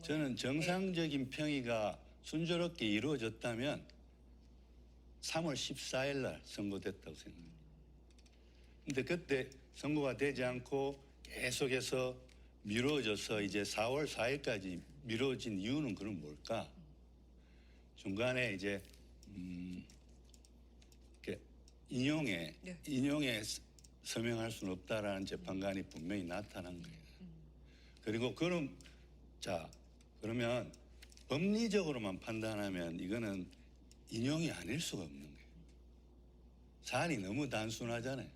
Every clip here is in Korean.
저는 정상적인 평의가 순조롭게 이루어졌다면 3월 14일 날 선고됐다고 생각합니다. 근데 그때 선고가 되지 않고 계속해서 미뤄져서 이제 4월 4일까지 미뤄진 이유는 그럼 뭘까? 중간에 이제 이렇게 인용에 서명할 수는 없다라는 재판관이 분명히 나타난 거예요. 그리고 그러면 법리적으로만 판단하면 이거는 인용이 아닐 수가 없는 거예요. 사안이 너무 단순하잖아요.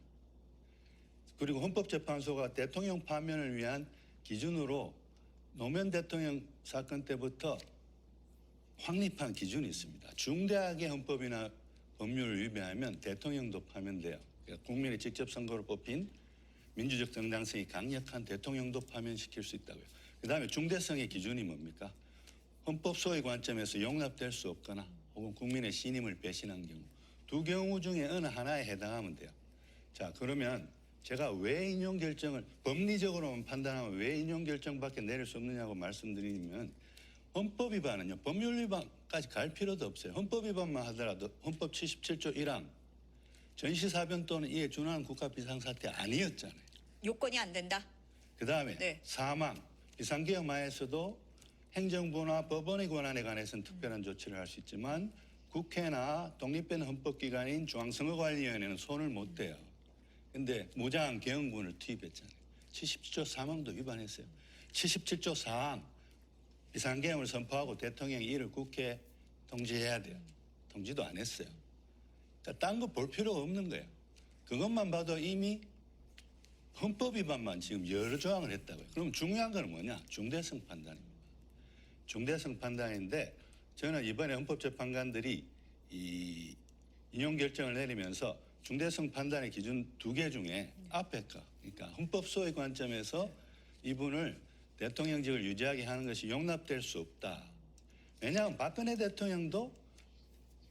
그리고 헌법재판소가 대통령 파면을 위한 기준으로 노무현 대통령 사건 때부터 확립한 기준이 있습니다. 중대하게 헌법이나 법률을 위배하면 대통령도 파면돼요. 그러니까 국민의 직접 선거로 뽑힌 민주적 정당성이 강력한 대통령도 파면시킬 수 있다고요. 그다음에 중대성의 기준이 뭡니까? 헌법 소의 관점에서 용납될 수 없거나 혹은 국민의 신임을 배신한 경우, 두 경우 중에 어느 하나에 해당하면 돼요. 자, 그러면 제가 왜 인용 결정을 법리적으로만 판단하면 왜 인용 결정밖에 내릴 수 없느냐고 말씀드리면, 헌법 위반은요, 법률 위반까지 갈 필요도 없어요. 헌법 위반만 하더라도 헌법 77조 1항 전시사변 또는 이에 준하는 국가 비상사태 아니었잖아요. 요건이 안 된다. 그다음에 사망, 비상계엄하에서도 행정부나 법원의 권한에 관해서는 특별한 조치를 할 수 있지만 국회나 독립된 헌법기관인 중앙선거관리위원회는 손을 못 대요. 근데 무장한 계엄군을 투입했잖아요. 77조 3항도 위반했어요. 77조 4항 비상계엄을 선포하고 대통령이 이를 국회에 통지해야 돼요. 통지도 안 했어요. 그러니까 딴 거 볼 필요가 없는 거예요. 그것만 봐도 이미 헌법 위반만 지금 여러 조항을 했다고요. 그럼 중요한 건 뭐냐? 중대성 판단입니다. 중대성 판단인데 저는 이번에 헌법재판관들이 이 인용 결정을 내리면서 중대성 판단의 기준 2개 중에 앞에 거, 그러니까 헌법 소의 관점에서 이분을 대통령직을 유지하게 하는 것이 용납될 수 없다. 왜냐하면 박근혜 대통령도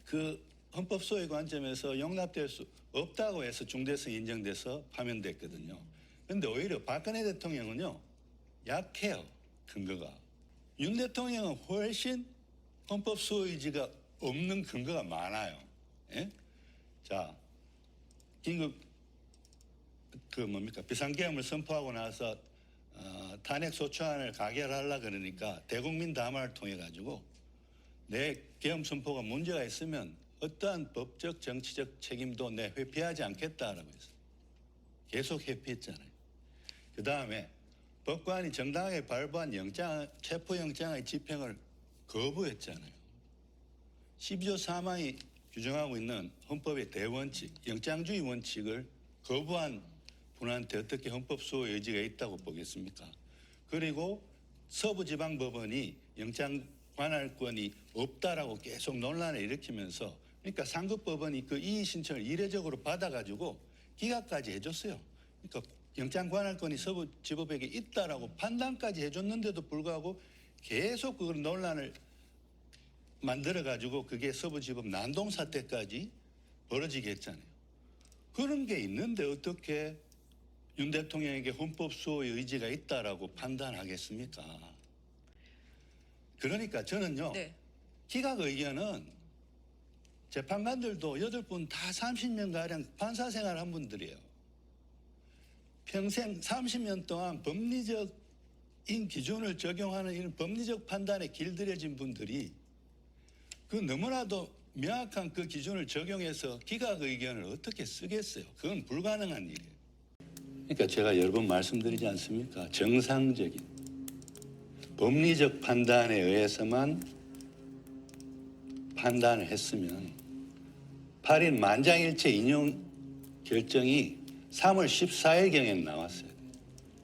그 헌법 소의 관점에서 용납될 수 없다고 해서 중대성이 인정돼서 파면됐거든요. 그런데 오히려 박근혜 대통령은요, 약해요, 근거가. 윤 대통령은 훨씬 헌법 소의지가 없는 근거가 많아요. 예? 자, 긴급 비상계엄을 선포하고 나서 탄핵 소추안을 가결하려 그러니까 대국민 담화를 통해 가지고 내 계엄 선포가 문제가 있으면 어떠한 법적 정치적 책임도 내 회피하지 않겠다라고 했어요. 계속 회피했잖아요. 그 다음에 법관이 정당하게 발부한 체포영장의 집행을 거부했잖아요. 12조 3항이 규정하고 있는 헌법의 대원칙, 영장주의 원칙을 거부한 분한테 어떻게 헌법 소의 의지가 있다고 보겠습니까? 그리고 서부지방법원이 영장 관할권이 없다라고 계속 논란을 일으키면서, 그러니까 상급법원이 그 이의 신청을 이례적으로 받아가지고 기각까지 해줬어요. 그러니까 영장 관할권이 서부지법에게 있다라고 판단까지 해줬는데도 불구하고 계속 그 논란을 만들어가지고 그게 서부지법 난동 사태까지 벌어지게 했잖아요. 그런 게 있는데 어떻게 윤 대통령에게 헌법 수호의 의지가 있다라고 판단하겠습니까? 그러니까 저는요, 기각 의견은 재판관들도 8분 다 30년가량 판사 생활한 분들이에요. 평생 30년 동안 법리적인 기준을 적용하는 이런 법리적 판단에 길들여진 분들이 그 너무나도 명확한 그 기준을 적용해서 기각 의견을 어떻게 쓰겠어요? 그건 불가능한 일이에요. 그러니까 제가 여러 번 말씀드리지 않습니까? 정상적인 법리적 판단에 의해서만 판단을 했으면 8일 만장일치 인용 결정이 3월 14일경에 나왔어요.